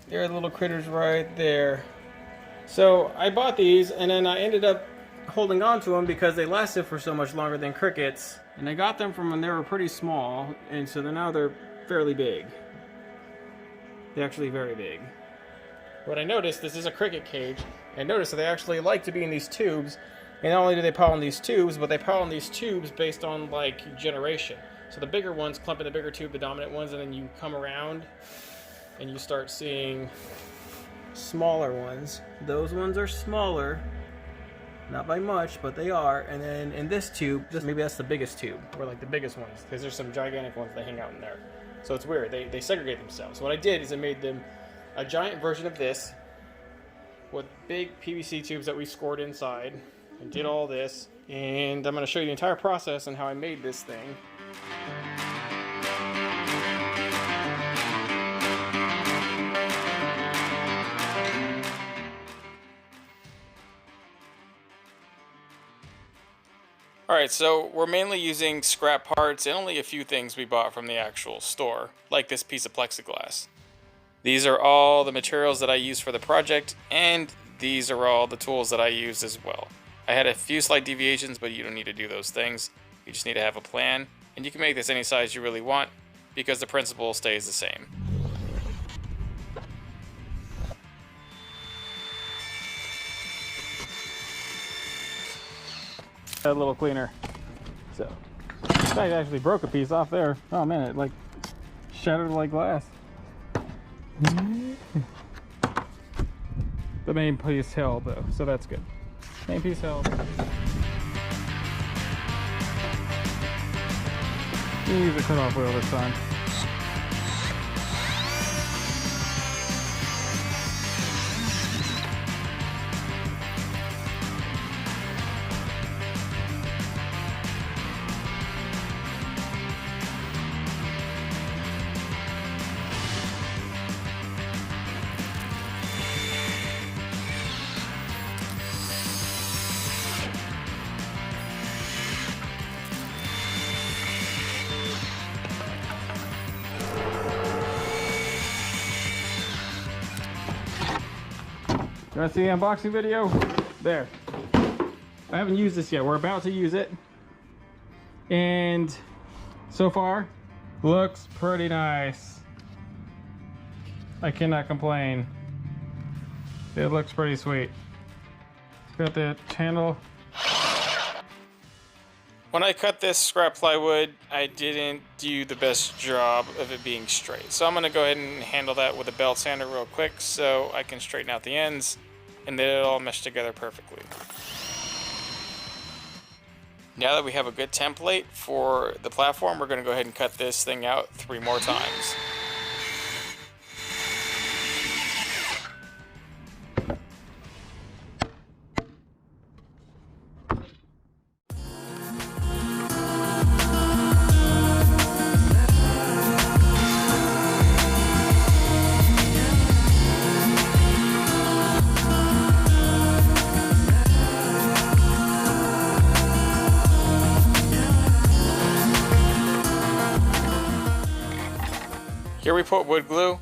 There are the little critters right there. So I bought these, and then I ended up holding on to them because they lasted for so much longer than crickets. And I got them from when they were pretty small, and so now they're fairly big. They're actually very big. What I noticed, this is a cricket cage. I noticed that they actually like to be in these tubes. And not only do they pollen these tubes, but they pollen these tubes based on like generation. So the bigger ones clump in the bigger tube, the dominant ones, and then you come around and you start seeing smaller ones. Those ones are smaller, not by much, but they are. And then in this tube, maybe that's the biggest tube, or like the biggest ones, because there's some gigantic ones that hang out in there. So it's weird. They segregate themselves. So what I did is I made them a giant version of this with big PVC tubes that we scored inside, and did all this. And I'm going to show you the entire process and how I made this thing. Alright, so we're mainly using scrap parts and only a few things we bought from the actual store, like this piece of plexiglass. These are all the materials that I use for the project, and these are all the tools that I use as well. I had a few slight deviations, but you don't need to do those things. You just need to have a plan, and you can make this any size you really want, because the principle stays the same. That little cleaner. So, in fact, I actually broke a piece off there. Oh man, it like shattered like glass. The main piece held though, so that's good. Main piece held. You use a cutoff wheel this time. You want to see the unboxing video? There. I haven't used this yet. We're about to use it. And so far, looks pretty nice. I cannot complain. It looks pretty sweet. It's got the handle. When I cut this scrap plywood, I didn't do the best job of it being straight. So I'm gonna go ahead and handle that with a belt sander real quick so I can straighten out the ends and then it'll all mesh together perfectly. Now that we have a good template for the platform, we're gonna go ahead and cut this thing out 3 more times. Here we put wood glue.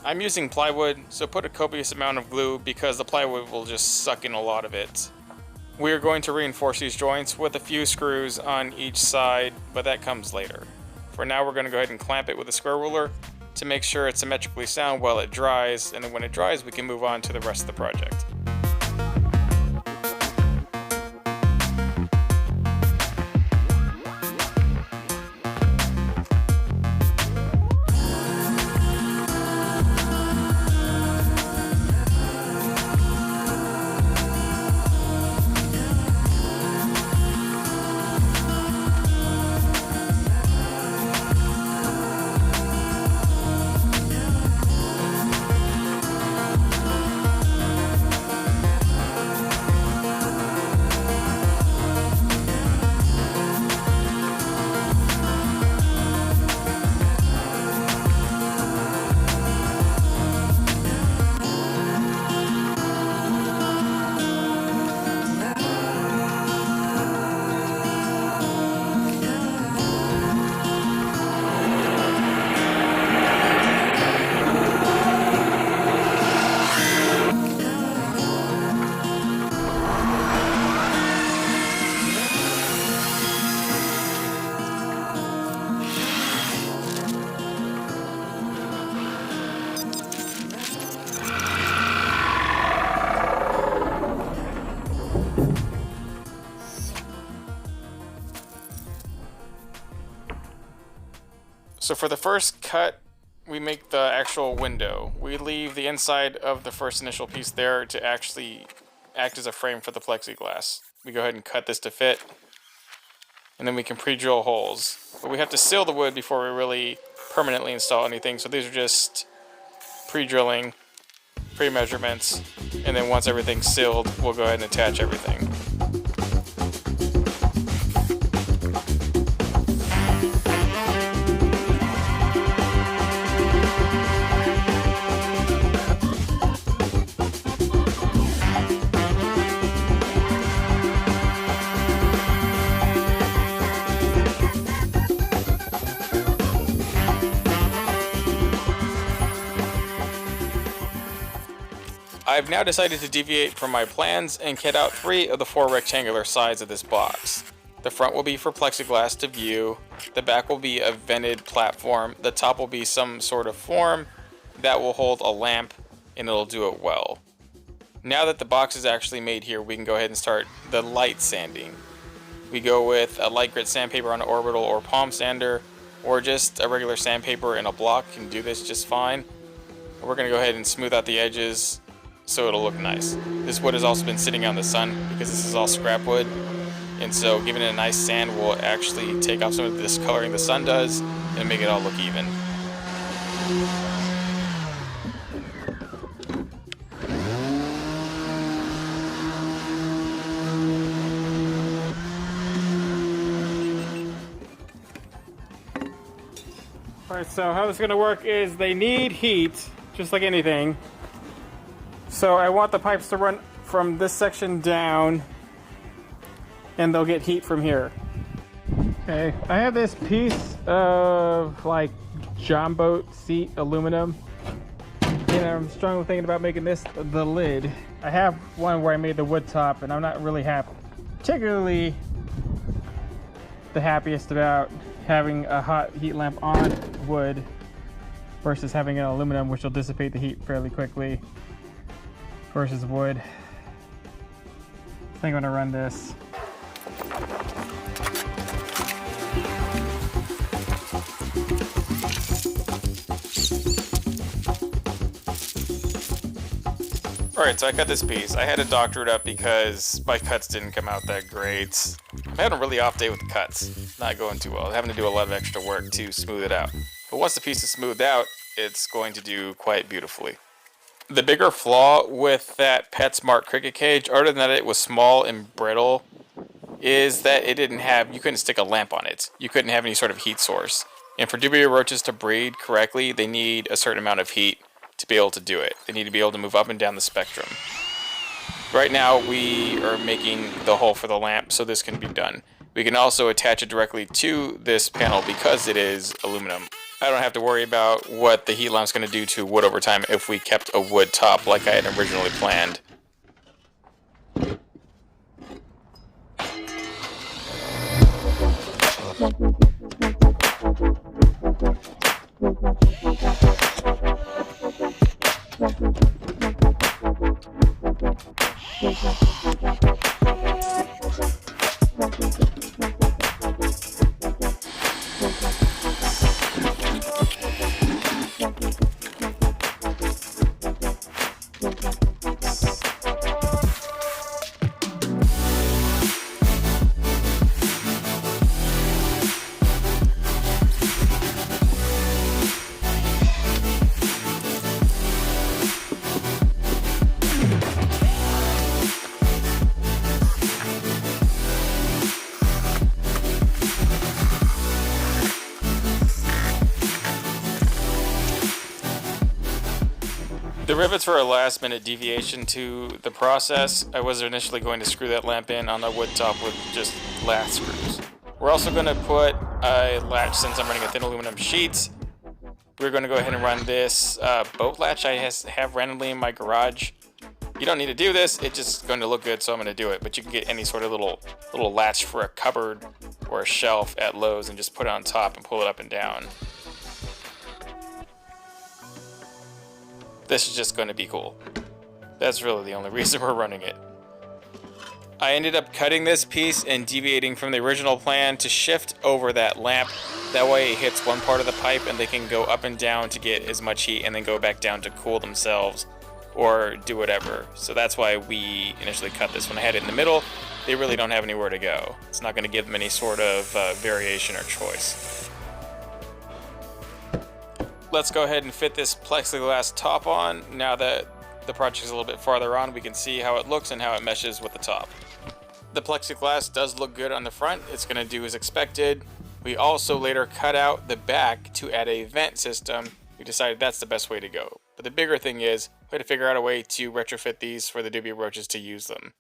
I'm using plywood, so put a copious amount of glue because the plywood will just suck in a lot of it. We are going to reinforce these joints with a few screws on each side, but that comes later. For now, we're going to go ahead and clamp it with a square ruler to make sure it's symmetrically sound while it dries, and then when it dries, we can move on to the rest of the project. So for the first cut, we make the actual window. We leave the inside of the first initial piece there to actually act as a frame for the plexiglass. We go ahead and cut this to fit, and then we can pre-drill holes. But we have to seal the wood before we really permanently install anything, so these are just pre-drilling, pre-measurements, and then once everything's sealed, we'll go ahead and attach everything. I've now decided to deviate from my plans and cut out 3 of the 4 rectangular sides of this box. The front will be for plexiglass to view, the back will be a vented platform, the top will be some sort of form that will hold a lamp, and it'll do it well. Now that the box is actually made here, we can go ahead and start the light sanding. We go with a light grit sandpaper on an orbital or palm sander, or just a regular sandpaper and a block can do this just fine. We're going to go ahead and smooth out the edges so it'll look nice. This wood has also been sitting out in the sun because this is all scrap wood, and so giving it a nice sand will actually take off some of the discoloring the sun does and make it all look even. Alright, so how this is going to work is they need heat, just like anything. So I want the pipes to run from this section down, and they'll get heat from here. Okay, I have this piece of like John boat seat aluminum, and I'm strongly thinking about making this the lid. I have one where I made the wood top, and I'm not really particularly the happiest about having a hot heat lamp on wood versus having an aluminum, which will dissipate the heat fairly quickly, versus wood. I think I'm gonna run this. Alright, so I cut this piece. I had to doctor it up because my cuts didn't come out that great. I'm having a really off day with the cuts. Not going too well. I'm having to do a lot of extra work to smooth it out. But once the piece is smoothed out, it's going to do quite beautifully. The bigger flaw with that Pets-mart cricket cage, other than that it was small and brittle, is that it didn't have, you couldn't stick a lamp on it. You couldn't have any sort of heat source. And for Dubia roaches to breed correctly, they need a certain amount of heat to be able to do it. They need to be able to move up and down the spectrum. Right now we are making the hole for the lamp so this can be done. We can also attach it directly to this panel because it is aluminum. I don't have to worry about what the heat lamp's going to do to wood over time if we kept a wood top like I had originally planned. The rivets were a last minute deviation to the process. I was initially going to screw that lamp in on the wood top with just latch screws. We're also going to put a latch, since I'm running a thin aluminum sheet. We're going to go ahead and run this boat latch I have randomly in my garage. You don't need to do this, it's just going to look good, so I'm going to do it. But you can get any sort of little latch for a cupboard or a shelf at Lowe's and just put it on top and pull it up and down. This is just going to be cool. That's really the only reason we're running it. I ended up cutting this piece and deviating from the original plan to shift over that lamp That way it hits one part of the pipe and they can go up and down to get as much heat and then go back down to cool themselves or do whatever. So that's why we initially cut this. When I had it in the middle, they really don't have anywhere to go. It's not going to give them any sort of variation or choice. Let's go ahead and fit this plexiglass top on. Now that the project is a little bit farther on, we can see how it looks and how it meshes with the top. The plexiglass does look good on the front. It's going to do as expected. We also later cut out the back to add a vent system. We decided that's the best way to go. But the bigger thing is, we had to figure out a way to retrofit these for the Dubia Roaches to use them.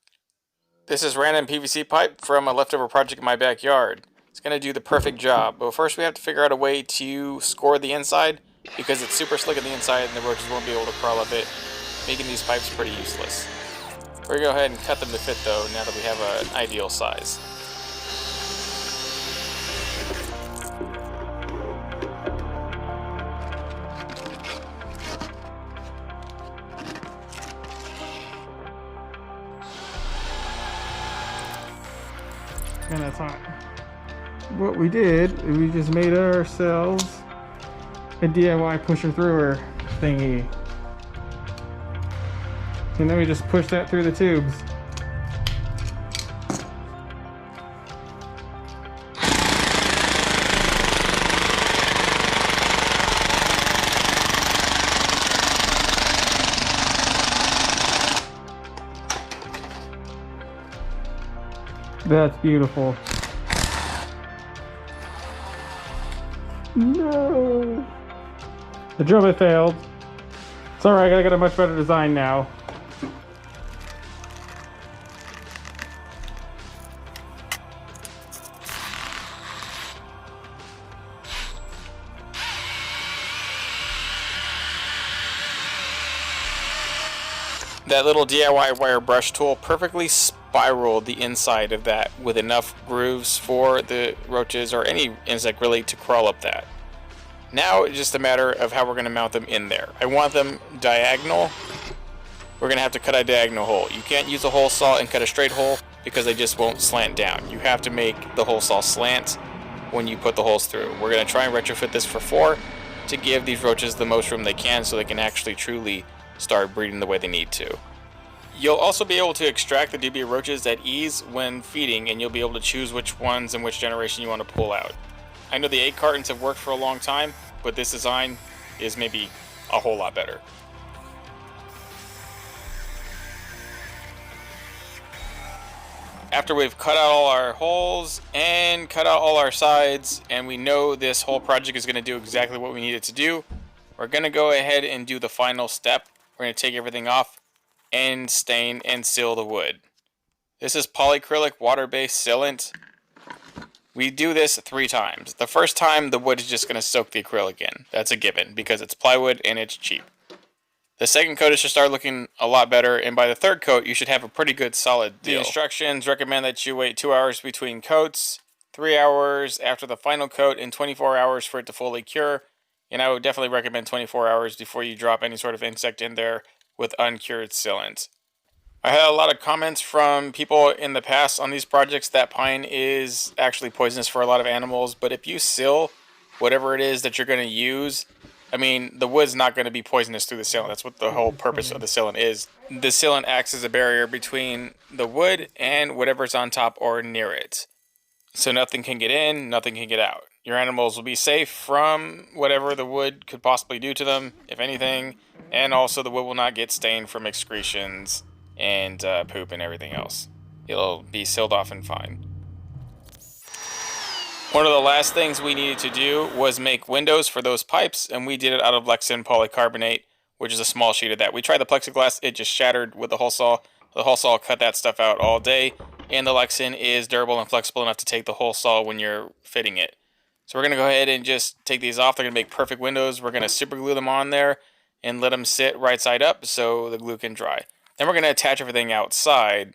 This is random PVC pipe from a leftover project in my backyard. It's going to do the perfect job, but first we have to figure out a way to score the inside because it's super slick on the inside and the roaches won't be able to crawl up it, making these pipes pretty useless. We're going to go ahead and cut them to fit though, now that we have an ideal size. And that's hot. What we did, we just made ourselves a DIY pusher thrower thingy. And then we just push that through the tubes. That's beautiful. No! The drill bit failed. It's alright, I got a much better design now. That little DIY wire brush tool perfectly spiraled the inside of that with enough grooves for the roaches or any insect really to crawl up that. Now it's just a matter of how we're going to mount them in there. I want them diagonal. We're going to have to cut a diagonal hole. You can't use a hole saw and cut a straight hole because they just won't slant down. You have to make the hole saw slant when you put the holes through. We're going to try and retrofit this for 4 to give these roaches the most room they can so they can actually truly start breeding the way they need to. You'll also be able to extract the Dubia roaches at ease when feeding, and you'll be able to choose which ones and which generation you want to pull out. I know the egg cartons have worked for a long time, but this design is maybe a whole lot better. After we've cut out all our holes and cut out all our sides, and we know this whole project is going to do exactly what we need it to do, we're going to go ahead and do the final step. We're going to take everything off and stain and seal the wood. This is polyacrylic water-based sealant. We do this 3 times. The first time, the wood is just going to soak the acrylic in. That's a given because it's plywood and it's cheap. The second coat should start looking a lot better, and by the third coat, you should have a pretty good solid deal. The instructions recommend that you wait 2 hours between coats, 3 hours after the final coat, and 24 hours for it to fully cure. And I would definitely recommend 24 hours before you drop any sort of insect in there with uncured sealant. I had a lot of comments from people in the past on these projects that pine is actually poisonous for a lot of animals, but if you seal whatever it is that you're going to use, I mean, the wood's not going to be poisonous through the sealant. That's what the whole purpose of the sealant is. The sealant acts as a barrier between the wood and whatever's on top or near it. So nothing can get in, nothing can get out. Your animals will be safe from whatever the wood could possibly do to them, if anything, and also the wood will not get stained from excretions and poop and everything else. It'll be sealed off and fine. One of the last things we needed to do was make windows for those pipes, and we did it out of Lexan polycarbonate, which is a small sheet of that. We tried the plexiglass, it just shattered with the hole saw. The hole saw cut that stuff out all day, and the Lexan is durable and flexible enough to take the hole saw when you're fitting it. So we're going to go ahead and just take these off. They're going to make perfect windows. We're going to super glue them on there and let them sit right side up so the glue can dry. Then we're going to attach everything outside,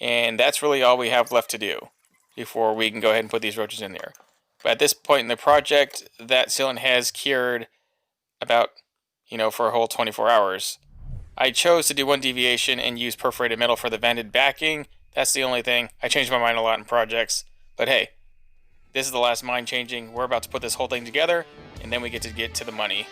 and that's really all we have left to do before we can go ahead and put these roaches in there. But at this point in the project, that sealant has cured about, for a whole 24 hours. I chose to do one deviation and use perforated metal for the vented backing. That's the only thing. I change my mind a lot in projects, but hey, This is the last mind changing. We're about to put this whole thing together, and then we get to the money.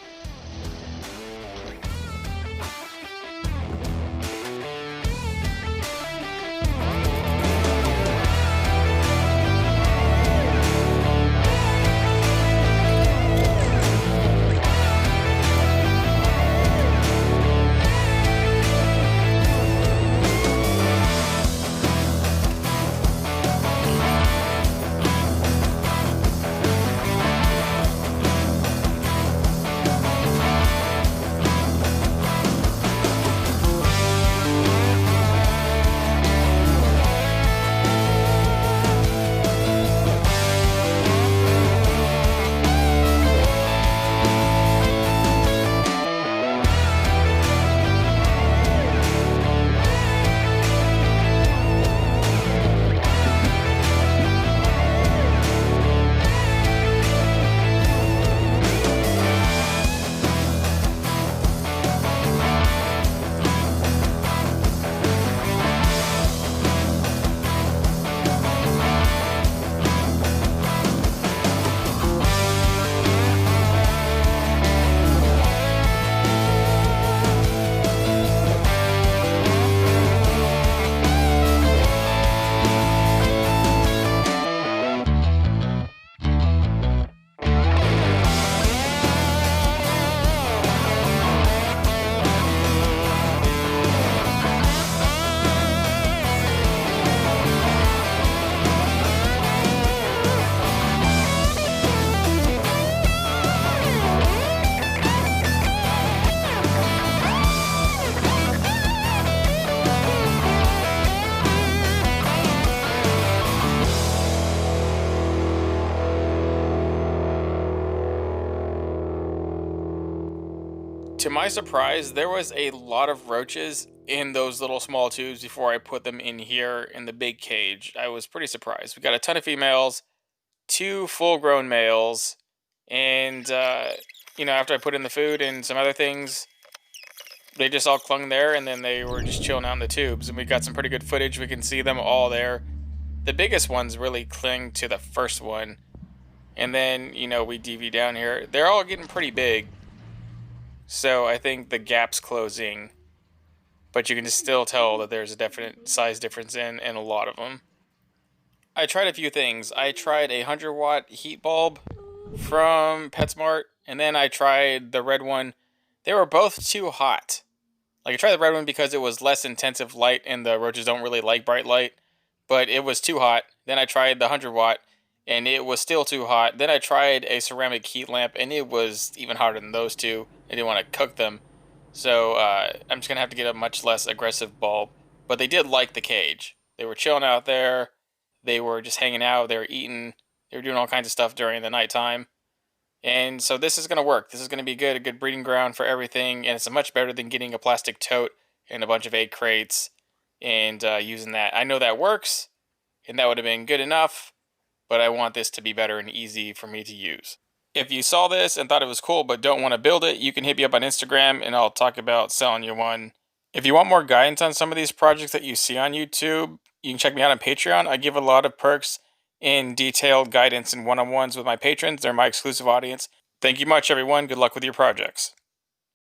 To my surprise, there was a lot of roaches in those little small tubes before I put them in here in the big cage. I was pretty surprised. We got a ton of females, 2 full-grown males, and, after I put in the food and some other things, they just all clung there, and then they were just chilling out in the tubes. And we got some pretty good footage. We can see them all there. The biggest ones really cling to the first one. And then, we DV down here. They're all getting pretty big. So I think the gap's closing, but you can still tell that there's a definite size difference in a lot of them. I tried a few things. I tried a 100-watt heat bulb from Pets-mart, and then I tried the red one. They were both too hot. I tried the red one because it was less intensive light, and the roaches don't really like bright light, but it was too hot. Then I tried the 100-watt, and it was still too hot. Then I tried a ceramic heat lamp, and it was even hotter than those two. I didn't want to cook them, so I'm just going to have to get a much less aggressive bulb. But they did like the cage. They were chilling out there. They were just hanging out. They were eating. They were doing all kinds of stuff during the nighttime. And so this is going to work. This is going to be good, a good breeding ground for everything, and it's much better than getting a plastic tote and a bunch of egg crates and using that. I know that works, and that would have been good enough, but I want this to be better and easy for me to use. If you saw this and thought it was cool but don't want to build it, you can hit me up on Instagram and I'll talk about selling you one. If you want more guidance on some of these projects that you see on YouTube, you can check me out on Patreon. I give a lot of perks and detailed guidance and one-on-ones with my patrons. They're my exclusive audience. Thank you much, everyone. Good luck with your projects.